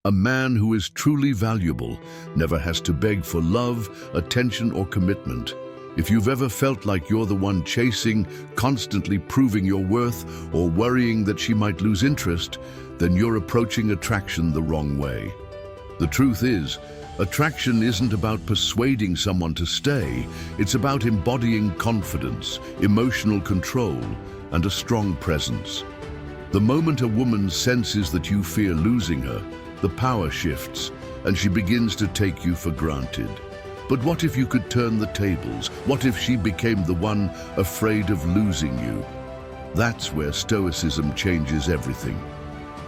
A man who is truly valuable never has to beg for love, attention, or commitment. If you've ever felt like you're the one chasing, constantly proving your worth, or worrying that she might lose interest, then you're approaching attraction the wrong way. The truth is, attraction isn't about persuading someone to stay. It's about embodying confidence, emotional control, and a strong presence. The moment a woman senses that you fear losing her, the power shifts, and she begins to take you for granted. But what if you could turn the tables? What if she became the one afraid of losing you? That's where Stoicism changes everything.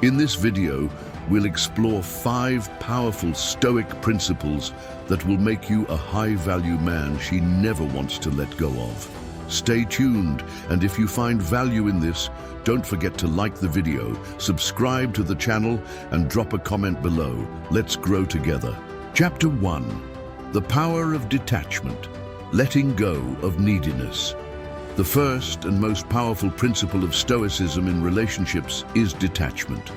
In this video, we'll explore 5 powerful Stoic principles that will make you a high-value man she never wants to let go of. Stay tuned, and if you find value in this, don't forget to like the video, subscribe to the channel, and drop a comment below. Let's grow together. Chapter 1. The Power of Detachment. Letting go of neediness. The first and most powerful principle of Stoicism in relationships is detachment.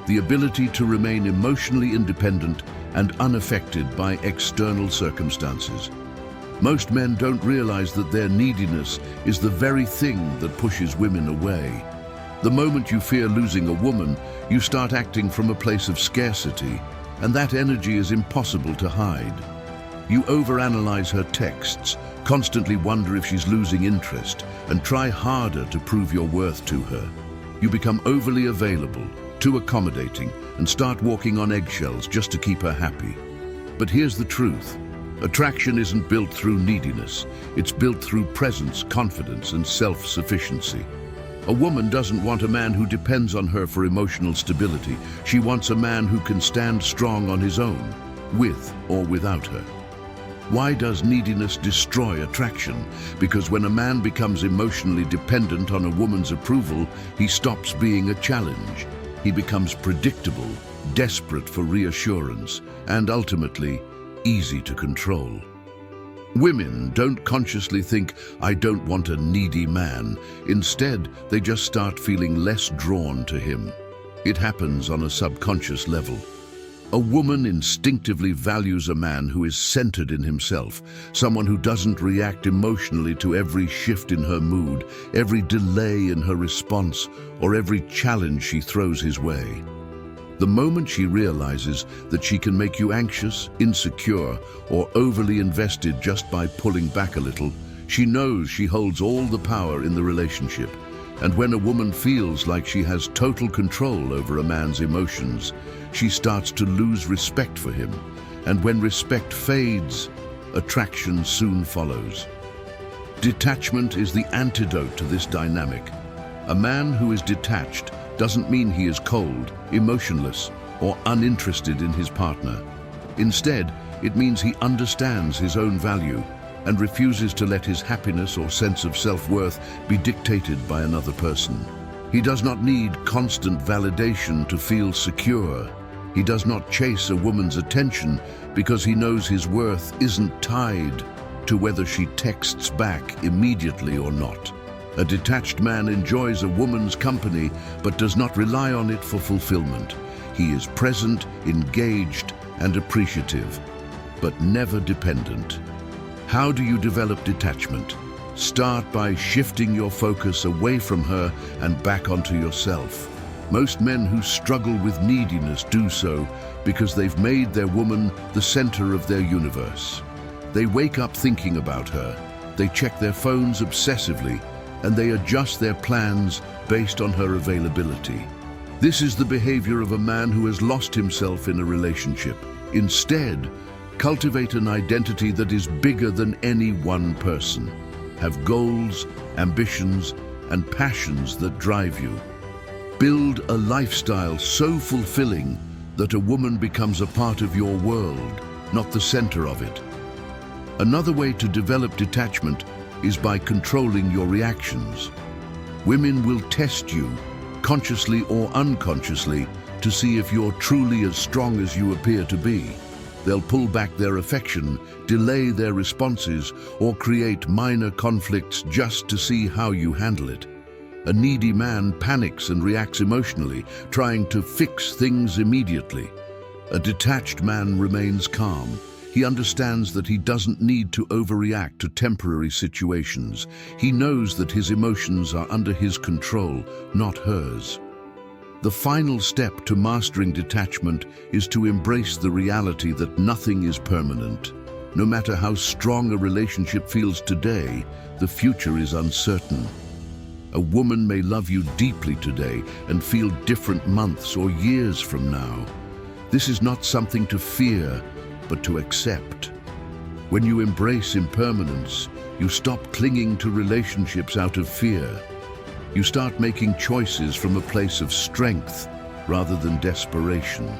The ability to remain emotionally independent and unaffected by external circumstances. Most men don't realize that their neediness is the very thing that pushes women away. The moment you fear losing a woman, you start acting from a place of scarcity, and that energy is impossible to hide. You overanalyze her texts, constantly wonder if she's losing interest, and try harder to prove your worth to her. You become overly available, too accommodating, and start walking on eggshells just to keep her happy. But here's the truth. Attraction isn't built through neediness. It's built through presence, confidence, and self-sufficiency. A woman doesn't want a man who depends on her for emotional stability. She wants a man who can stand strong on his own, with or without her. Why does neediness destroy attraction? Because when a man becomes emotionally dependent on a woman's approval, he stops being a challenge. He becomes predictable, desperate for reassurance, and ultimately, easy to control. Women don't consciously think, "I don't want a needy man." Instead, they just start feeling less drawn to him. It happens on a subconscious level. A woman instinctively values a man who is centered in himself, someone who doesn't react emotionally to every shift in her mood, every delay in her response, or every challenge she throws his way. The moment she realizes that she can make you anxious, insecure, or overly invested just by pulling back a little, she knows she holds all the power in the relationship. And when a woman feels like she has total control over a man's emotions, she starts to lose respect for him. And when respect fades, attraction soon follows. Detachment is the antidote to this dynamic. A man who is detached doesn't mean he is cold, emotionless, or uninterested in his partner. Instead, it means he understands his own value and refuses to let his happiness or sense of self-worth be dictated by another person. He does not need constant validation to feel secure. He does not chase a woman's attention because he knows his worth isn't tied to whether she texts back immediately or not. A detached man enjoys a woman's company but does not rely on it for fulfillment. He is present, engaged, and appreciative, but never dependent. How do you develop detachment? Start by shifting your focus away from her and back onto yourself. Most men who struggle with neediness do so because they've made their woman the center of their universe. They wake up thinking about her, they check their phones obsessively, and they adjust their plans based on her availability. This is the behavior of a man who has lost himself in a relationship. Instead, cultivate an identity that is bigger than any one person. Have goals, ambitions, and passions that drive you. Build a lifestyle so fulfilling that a woman becomes a part of your world, not the center of it. Another way to develop detachment is by controlling your reactions. Women will test you, consciously or unconsciously, to see if you're truly as strong as you appear to be. They'll pull back their affection, delay their responses, or create minor conflicts just to see how you handle it. A needy man panics and reacts emotionally, trying to fix things immediately. A detached man remains calm. He understands that he doesn't need to overreact to temporary situations. He knows that his emotions are under his control, not hers. The final step to mastering detachment is to embrace the reality that nothing is permanent. No matter how strong a relationship feels today, the future is uncertain. A woman may love you deeply today and feel different months or years from now. This is not something to fear, but to accept. When you embrace impermanence, you stop clinging to relationships out of fear. You start making choices from a place of strength rather than desperation.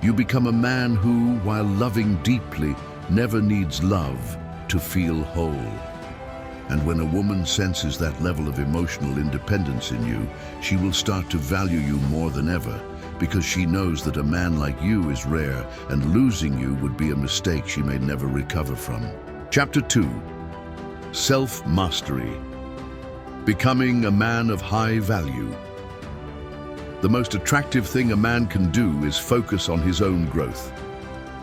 You become a man who, while loving deeply, never needs love to feel whole. And when a woman senses that level of emotional independence in you, she will start to value you more than ever, because she knows that a man like you is rare, and losing you would be a mistake she may never recover from. Chapter 2. Self-mastery. Becoming a man of high value. The most attractive thing a man can do is focus on his own growth.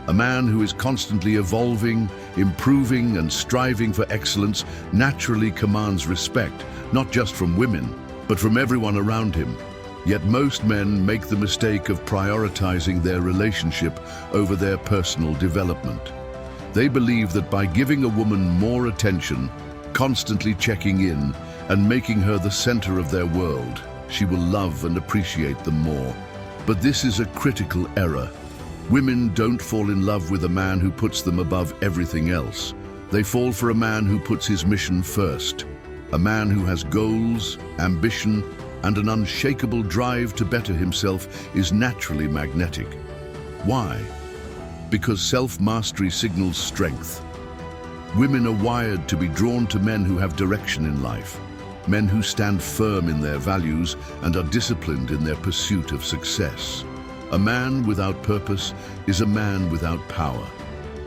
A man who is constantly evolving, improving, and striving for excellence naturally commands respect, not just from women, but from everyone around him. Yet most men make the mistake of prioritizing their relationship over their personal development. They believe that by giving a woman more attention, constantly checking in, and making her the center of their world, she will love and appreciate them more. But this is a critical error. Women don't fall in love with a man who puts them above everything else. They fall for a man who puts his mission first. A man who has goals, ambition, and an unshakable drive to better himself is naturally magnetic. Why? Because self-mastery signals strength. Women are wired to be drawn to men who have direction in life, men who stand firm in their values and are disciplined in their pursuit of success. A man without purpose is a man without power.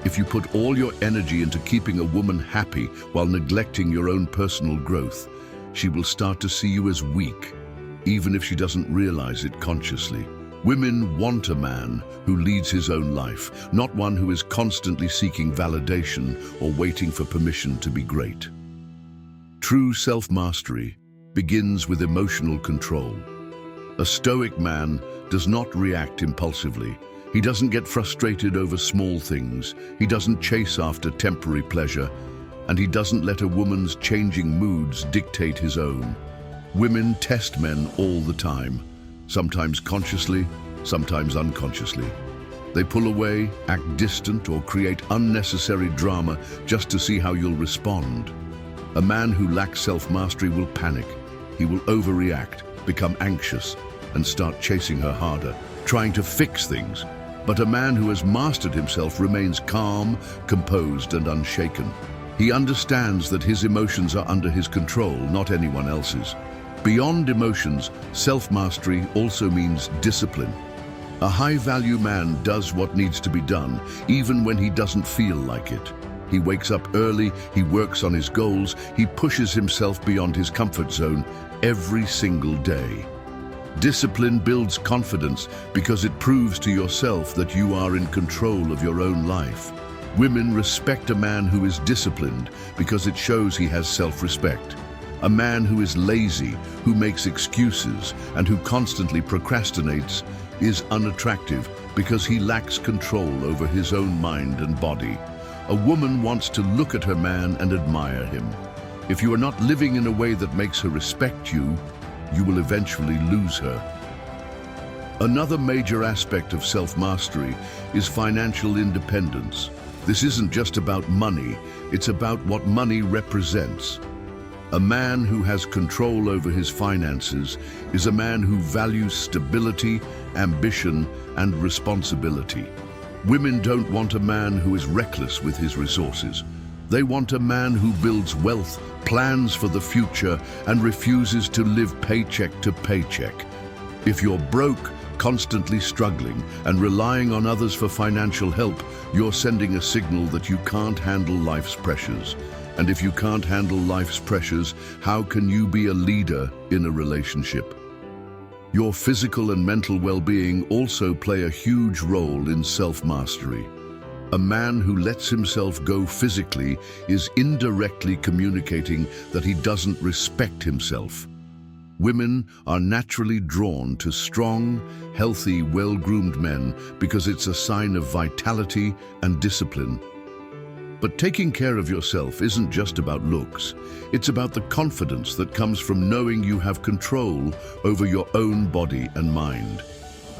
If you put all your energy into keeping a woman happy while neglecting your own personal growth, she will start to see you as weak, even if she doesn't realize it consciously. Women want a man who leads his own life, not one who is constantly seeking validation or waiting for permission to be great. True self-mastery begins with emotional control. A stoic man does not react impulsively. He doesn't get frustrated over small things. He doesn't chase after temporary pleasure, and he doesn't let a woman's changing moods dictate his own. Women test men all the time, sometimes consciously, sometimes unconsciously. They pull away, act distant, or create unnecessary drama just to see how you'll respond. A man who lacks self-mastery will panic. He will overreact, become anxious, and start chasing her harder, trying to fix things. But a man who has mastered himself remains calm, composed, and unshaken. He understands that his emotions are under his control, not anyone else's. Beyond emotions, self-mastery also means discipline. A high-value man does what needs to be done, even when he doesn't feel like it. He wakes up early, he works on his goals, he pushes himself beyond his comfort zone every single day. Discipline builds confidence because it proves to yourself that you are in control of your own life. Women respect a man who is disciplined because it shows he has self-respect. A man who is lazy, who makes excuses, and who constantly procrastinates is unattractive because he lacks control over his own mind and body. A woman wants to look at her man and admire him. If you are not living in a way that makes her respect you, you will eventually lose her. Another major aspect of self-mastery is financial independence. This isn't just about money, it's about what money represents. A man who has control over his finances is a man who values stability, ambition, and responsibility. Women don't want a man who is reckless with his resources. They want a man who builds wealth, plans for the future, and refuses to live paycheck to paycheck. If you're broke, constantly struggling, and relying on others for financial help, you're sending a signal that you can't handle life's pressures. And if you can't handle life's pressures, how can you be a leader in a relationship? Your physical and mental well-being also play a huge role in self-mastery. A man who lets himself go physically is indirectly communicating that he doesn't respect himself. Women are naturally drawn to strong, healthy, well-groomed men because it's a sign of vitality and discipline. But taking care of yourself isn't just about looks. It's about the confidence that comes from knowing you have control over your own body and mind.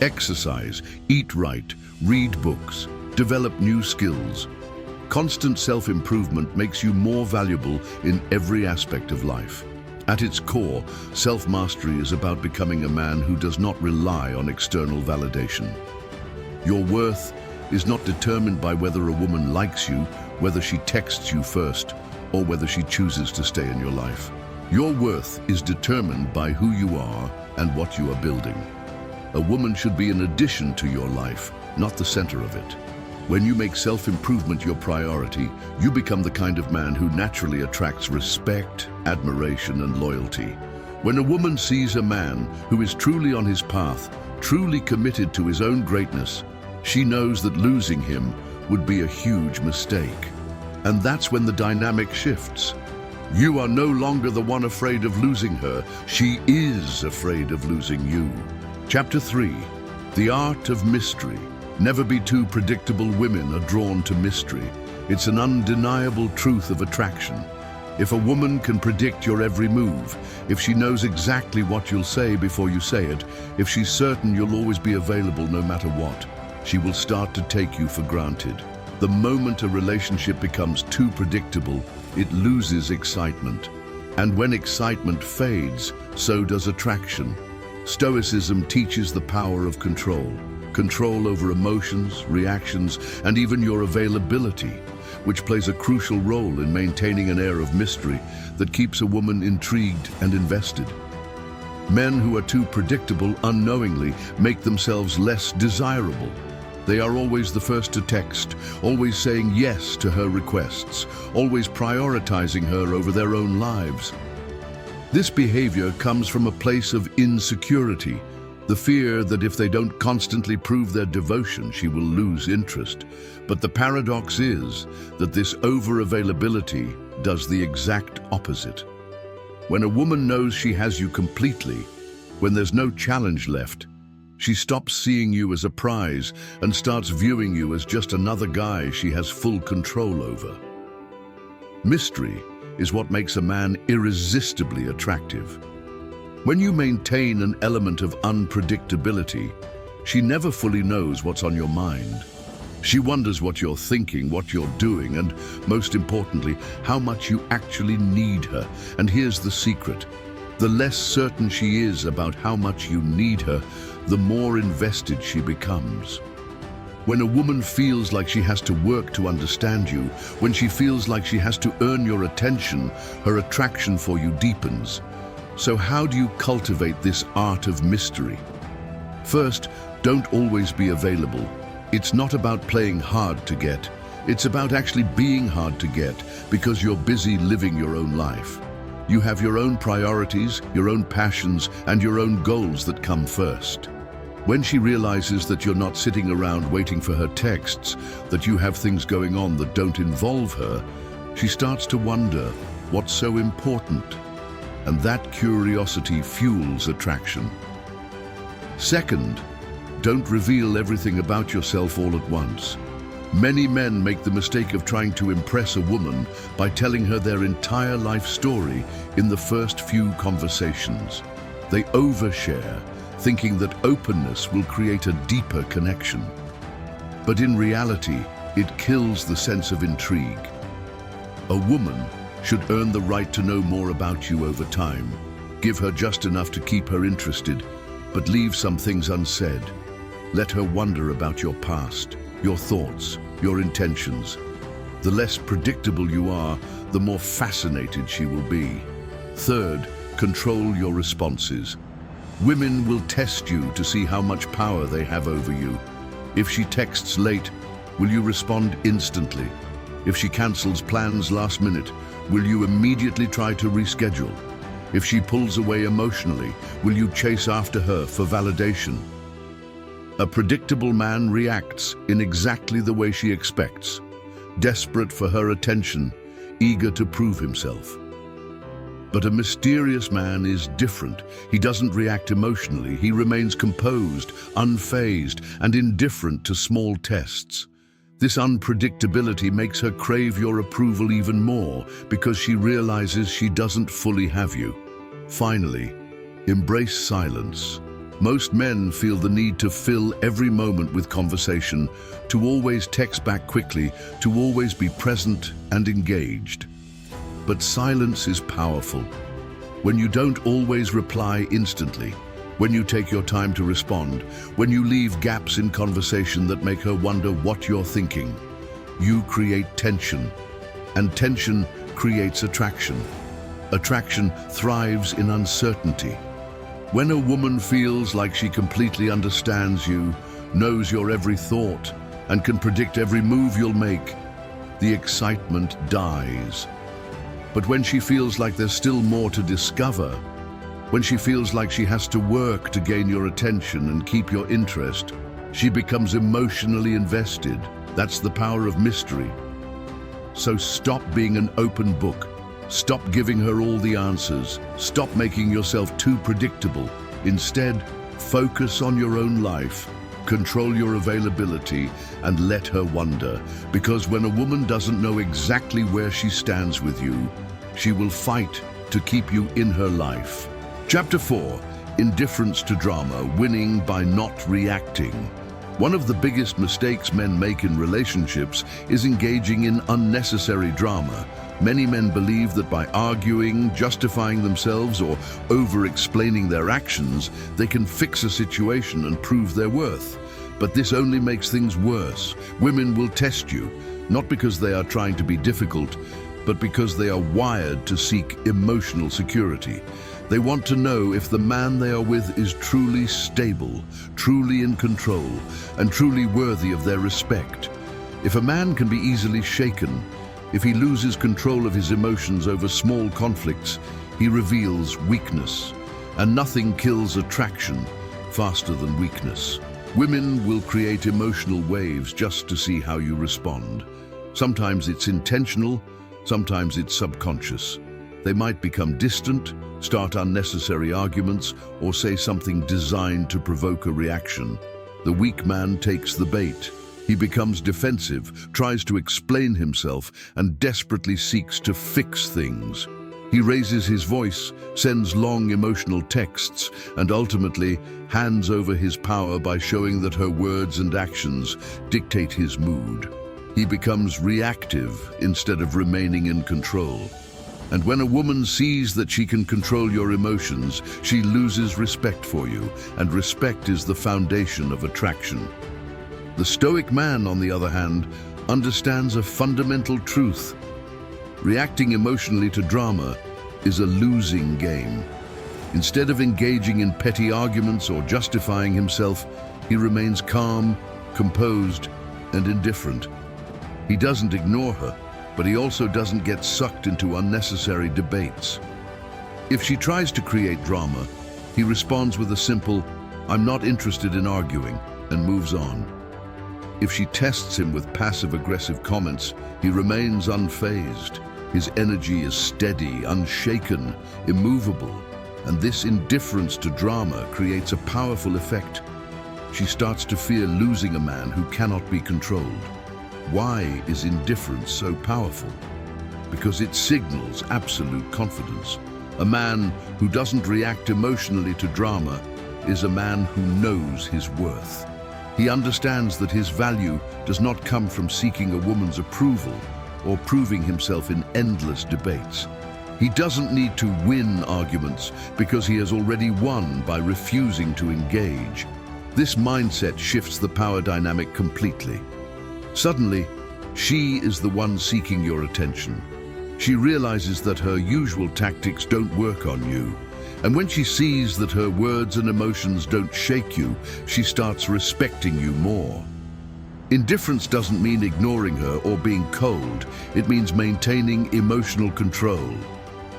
Exercise, eat right, read books, develop new skills. Constant self-improvement makes you more valuable in every aspect of life. At its core, self-mastery is about becoming a man who does not rely on external validation. Your worth is not determined by whether a woman likes you, whether she texts you first, or whether she chooses to stay in your life. Your worth is determined by who you are and what you are building. A woman should be an addition to your life, not the center of it. When you make self-improvement your priority, you become the kind of man who naturally attracts respect, admiration, and loyalty. When a woman sees a man who is truly on his path, truly committed to his own greatness, she knows that losing him would be a huge mistake. And that's when the dynamic shifts. You are no longer the one afraid of losing her. She is afraid of losing you. Chapter 3. The Art of Mystery. Never be too predictable. Women are drawn to mystery. It's an undeniable truth of attraction. If a woman can predict your every move, if she knows exactly what you'll say before you say it, if she's certain you'll always be available no matter what, she will start to take you for granted. The moment a relationship becomes too predictable, it loses excitement. And when excitement fades, so does attraction. Stoicism teaches the power of control. Control over emotions, reactions, and even your availability, which plays a crucial role in maintaining an air of mystery that keeps a woman intrigued and invested. Men who are too predictable unknowingly make themselves less desirable. They are always the first to text, always saying yes to her requests, always prioritizing her over their own lives. This behavior comes from a place of insecurity, the fear that if they don't constantly prove their devotion, she will lose interest. But the paradox is that this over-availability does the exact opposite. When a woman knows she has you completely, when there's no challenge left, she stops seeing you as a prize and starts viewing you as just another guy she has full control over. Mystery is what makes a man irresistibly attractive. When you maintain an element of unpredictability, she never fully knows what's on your mind. She wonders what you're thinking, what you're doing, and most importantly, how much you actually need her. And here's the secret. The less certain she is about how much you need her, the more invested she becomes. When a woman feels like she has to work to understand you, when she feels like she has to earn your attention, her attraction for you deepens. So how do you cultivate this art of mystery? First, don't always be available. It's not about playing hard to get. It's about actually being hard to get because you're busy living your own life. You have your own priorities, your own passions, and your own goals that come first. When she realizes that you're not sitting around waiting for her texts, that you have things going on that don't involve her, she starts to wonder what's so important. And that curiosity fuels attraction. Second, don't reveal everything about yourself all at once. Many men make the mistake of trying to impress a woman by telling her their entire life story in the first few conversations. They overshare, thinking that openness will create a deeper connection. But in reality, it kills the sense of intrigue. A woman should earn the right to know more about you over time. Give her just enough to keep her interested, but leave some things unsaid. Let her wonder about your past, your thoughts, your intentions. The less predictable you are, the more fascinated she will be. Third, control your responses. Women will test you to see how much power they have over you. If she texts late, will you respond instantly? If she cancels plans last minute, will you immediately try to reschedule? If she pulls away emotionally, will you chase after her for validation? A predictable man reacts in exactly the way she expects, desperate for her attention, eager to prove himself. But a mysterious man is different. He doesn't react emotionally. He remains composed, unfazed, and indifferent to small tests. This unpredictability makes her crave your approval even more because she realizes she doesn't fully have you. Finally, embrace silence. Most men feel the need to fill every moment with conversation, to always text back quickly, to always be present and engaged. But silence is powerful. When you don't always reply instantly, when you take your time to respond, when you leave gaps in conversation that make her wonder what you're thinking, you create tension, and tension creates attraction. Attraction thrives in uncertainty. When a woman feels like she completely understands you, knows your every thought, and can predict every move you'll make, the excitement dies. But when she feels like there's still more to discover, when she feels like she has to work to gain your attention and keep your interest, she becomes emotionally invested. That's the power of mystery. So stop being an open book. Stop giving her all the answers. Stop making yourself too predictable. Instead, focus on your own life. Control your availability and let her wonder. Because when a woman doesn't know exactly where she stands with you, she will fight to keep you in her life. Chapter 4. Indifference to drama, winning by not reacting. One of the biggest mistakes men make in relationships is engaging in unnecessary drama. Many men believe that by arguing, justifying themselves, or over-explaining their actions, they can fix a situation and prove their worth. But this only makes things worse. Women will test you, not because they are trying to be difficult, but because they are wired to seek emotional security. They want to know if the man they are with is truly stable, truly in control, and truly worthy of their respect. If a man can be easily shaken, if he loses control of his emotions over small conflicts, he reveals weakness. And nothing kills attraction faster than weakness. Women will create emotional waves just to see how you respond. Sometimes it's intentional, sometimes it's subconscious. They might become distant, start unnecessary arguments, or say something designed to provoke a reaction. The weak man takes the bait. He becomes defensive, tries to explain himself, and desperately seeks to fix things. He raises his voice, sends long emotional texts, and ultimately hands over his power by showing that her words and actions dictate his mood. He becomes reactive instead of remaining in control. And when a woman sees that she can control your emotions, she loses respect for you, and respect is the foundation of attraction. The Stoic man, on the other hand, understands a fundamental truth. Reacting emotionally to drama is a losing game. Instead of engaging in petty arguments or justifying himself, he remains calm, composed, and indifferent. He doesn't ignore her, but he also doesn't get sucked into unnecessary debates. If she tries to create drama, he responds with a simple, "I'm not interested in arguing," and moves on. If she tests him with passive-aggressive comments, he remains unfazed. His energy is steady, unshaken, immovable, and this indifference to drama creates a powerful effect. She starts to fear losing a man who cannot be controlled. Why is indifference so powerful? Because it signals absolute confidence. A man who doesn't react emotionally to drama is a man who knows his worth. He understands that his value does not come from seeking a woman's approval or proving himself in endless debates. He doesn't need to win arguments because he has already won by refusing to engage. This mindset shifts the power dynamic completely. Suddenly, she is the one seeking your attention. She realizes that her usual tactics don't work on you. And when she sees that her words and emotions don't shake you, she starts respecting you more. Indifference doesn't mean ignoring her or being cold. It means maintaining emotional control.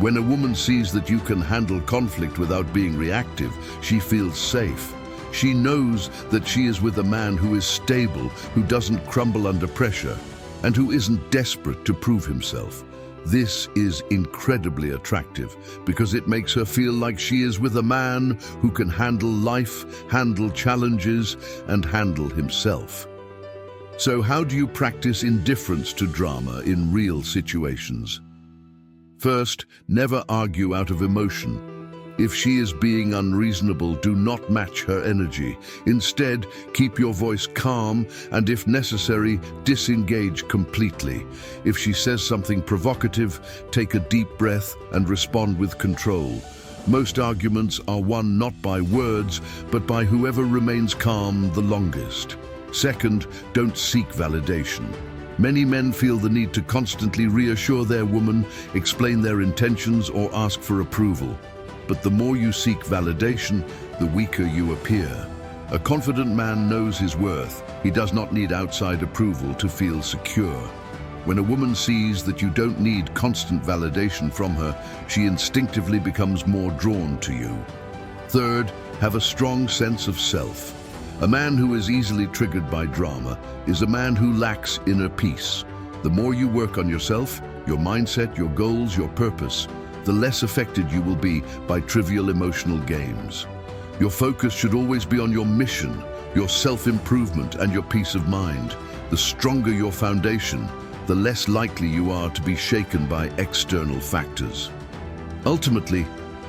When a woman sees that you can handle conflict without being reactive, she feels safe. She knows that she is with a man who is stable, who doesn't crumble under pressure, and who isn't desperate to prove himself. This is incredibly attractive because it makes her feel like she is with a man who can handle life, handle challenges, and handle himself. So how do you practice indifference to drama in real situations? First, never argue out of emotion. If she is being unreasonable, do not match her energy. Instead, keep your voice calm and, if necessary, disengage completely. If she says something provocative, take a deep breath and respond with control. Most arguments are won not by words, but by whoever remains calm the longest. Second, don't seek validation. Many men feel the need to constantly reassure their woman, explain their intentions, or ask for approval. But the more you seek validation, the weaker you appear. A confident man knows his worth. He does not need outside approval to feel secure. When a woman sees that you don't need constant validation from her, she instinctively becomes more drawn to you. Third, have a strong sense of self. A man who is easily triggered by drama is a man who lacks inner peace. The more you work on yourself, your mindset, your goals, your purpose, the less affected you will be by trivial emotional games. Your focus should always be on your mission, your self-improvement, and your peace of mind. The stronger your foundation, the less likely you are to be shaken by external factors. Ultimately,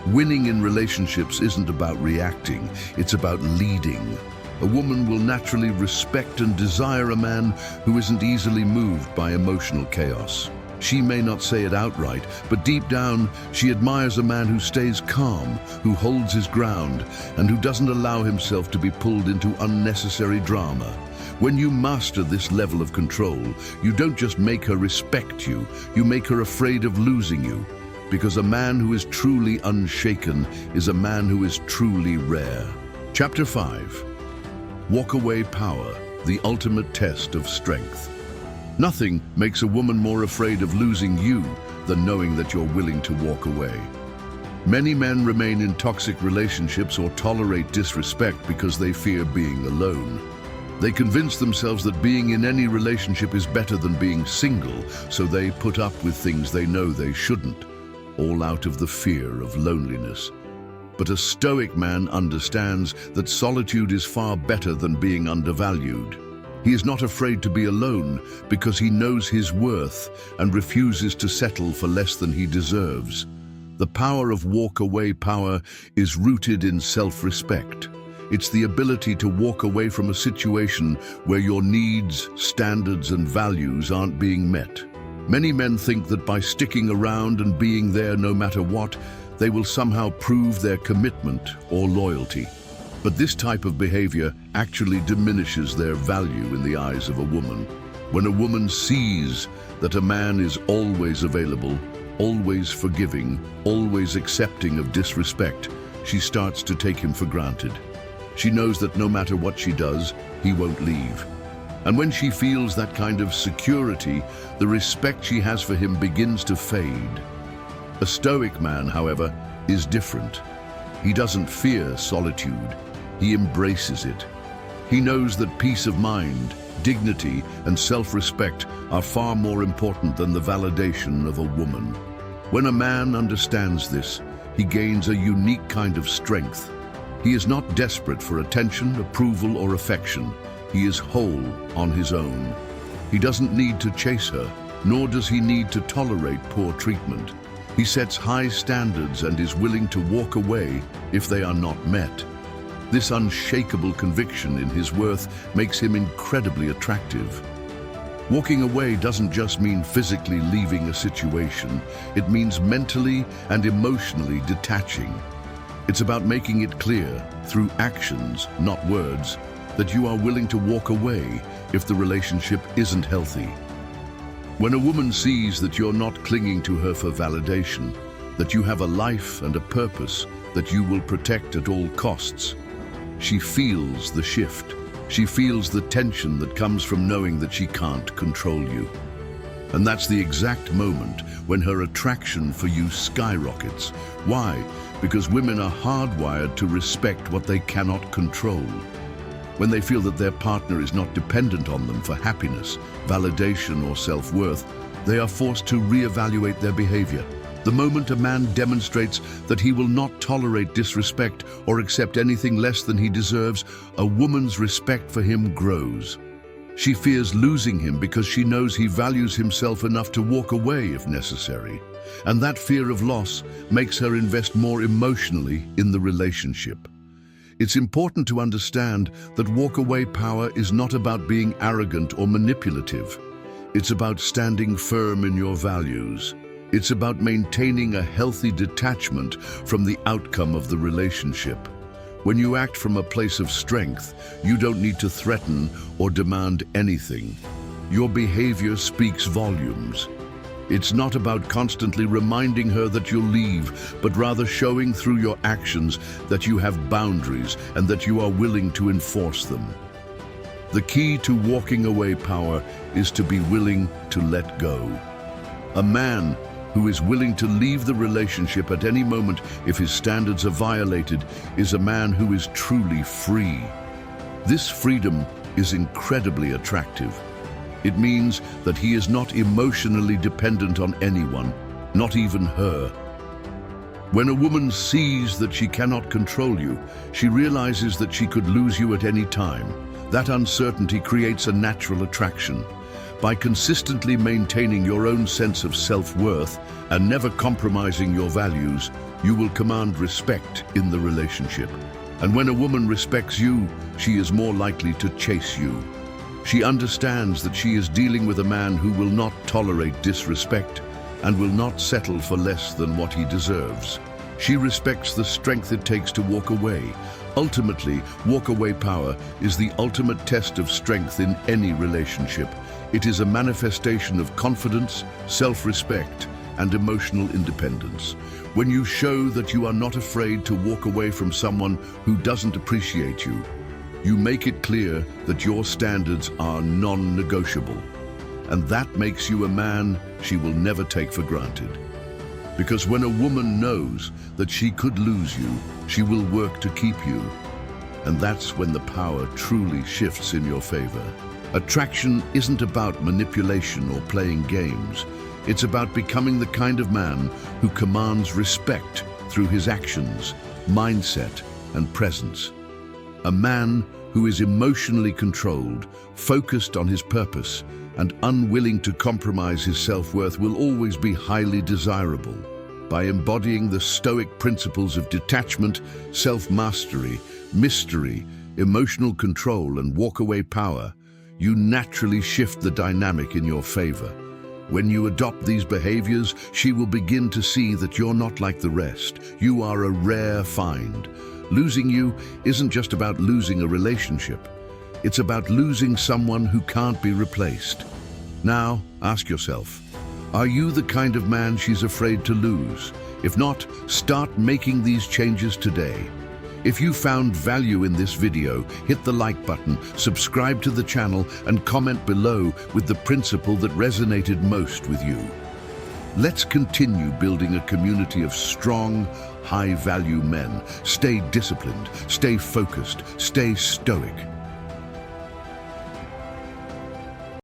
winning in relationships isn't about reacting, it's about leading. A woman will naturally respect and desire a man who isn't easily moved by emotional chaos. She may not say it outright, but deep down, she admires a man who stays calm, who holds his ground, and who doesn't allow himself to be pulled into unnecessary drama. When you master this level of control, you don't just make her respect you, you make her afraid of losing you. Because a man who is truly unshaken is a man who is truly rare. Chapter 5. Walk away power, the ultimate test of strength. Nothing makes a woman more afraid of losing you than knowing that you're willing to walk away. Many men remain in toxic relationships or tolerate disrespect because they fear being alone. They convince themselves that being in any relationship is better than being single, so they put up with things they know they shouldn't, all out of the fear of loneliness. But a Stoic man understands that solitude is far better than being undervalued. He is not afraid to be alone because he knows his worth and refuses to settle for less than he deserves. The power of walk-away power is rooted in self-respect. It's the ability to walk away from a situation where your needs, standards, and values aren't being met. Many men think that by sticking around and being there no matter what, they will somehow prove their commitment or loyalty. But this type of behavior actually diminishes their value in the eyes of a woman. When a woman sees that a man is always available, always forgiving, always accepting of disrespect, she starts to take him for granted. She knows that no matter what she does, he won't leave. And when she feels that kind of security, the respect she has for him begins to fade. A Stoic man, however, is different. He doesn't fear solitude. He embraces it. He knows that peace of mind, dignity, and self-respect are far more important than the validation of a woman. When a man understands this, he gains a unique kind of strength. He is not desperate for attention, approval, or affection. He is whole on his own. He doesn't need to chase her, nor does he need to tolerate poor treatment. He sets high standards and is willing to walk away if they are not met. This unshakable conviction in his worth makes him incredibly attractive. Walking away doesn't just mean physically leaving a situation, it means mentally and emotionally detaching. It's about making it clear, through actions, not words, that you are willing to walk away if the relationship isn't healthy. When a woman sees that you're not clinging to her for validation, that you have a life and a purpose that you will protect at all costs, she feels the shift. She feels the tension that comes from knowing that she can't control you. And that's the exact moment when her attraction for you skyrockets. Why? Because women are hardwired to respect what they cannot control. When they feel that their partner is not dependent on them for happiness, validation, or self-worth, they are forced to reevaluate their behavior. The moment a man demonstrates that he will not tolerate disrespect or accept anything less than he deserves, a woman's respect for him grows. She fears losing him because she knows he values himself enough to walk away if necessary. And that fear of loss makes her invest more emotionally in the relationship. It's important to understand that walkaway power is not about being arrogant or manipulative. It's about standing firm in your values. It's about maintaining a healthy detachment from the outcome of the relationship. When you act from a place of strength, you don't need to threaten or demand anything. Your behavior speaks volumes. It's not about constantly reminding her that you'll leave, but rather showing through your actions that you have boundaries and that you are willing to enforce them. The key to walking away power is to be willing to let go. A man who is willing to leave the relationship at any moment if his standards are violated is a man who is truly free. This freedom is incredibly attractive. It means that he is not emotionally dependent on anyone, not even her. When a woman sees that she cannot control you, she realizes that she could lose you at any time. That uncertainty creates a natural attraction. By consistently maintaining your own sense of self-worth and never compromising your values, you will command respect in the relationship. And when a woman respects you, she is more likely to chase you. She understands that she is dealing with a man who will not tolerate disrespect and will not settle for less than what he deserves. She respects the strength it takes to walk away. Ultimately, walkaway power is the ultimate test of strength in any relationship. It is a manifestation of confidence, self-respect, and emotional independence. When you show that you are not afraid to walk away from someone who doesn't appreciate you, you make it clear that your standards are non-negotiable. And that makes you a man she will never take for granted. Because when a woman knows that she could lose you, she will work to keep you. And that's when the power truly shifts in your favor. Attraction isn't about manipulation or playing games. It's about becoming the kind of man who commands respect through his actions, mindset, and presence. A man who is emotionally controlled, focused on his purpose, and unwilling to compromise his self-worth will always be highly desirable. By embodying the Stoic principles of detachment, self-mastery, mystery, emotional control, and walkaway power, you naturally shift the dynamic in your favor. When you adopt these behaviors, she will begin to see that you're not like the rest. You are a rare find. Losing you isn't just about losing a relationship. It's about losing someone who can't be replaced. Now, ask yourself, are you the kind of man she's afraid to lose? If not, start making these changes today. If you found value in this video, hit the like button, subscribe to the channel, and comment below with the principle that resonated most with you. Let's continue building a community of strong, high-value men. Stay disciplined, stay focused, stay stoic.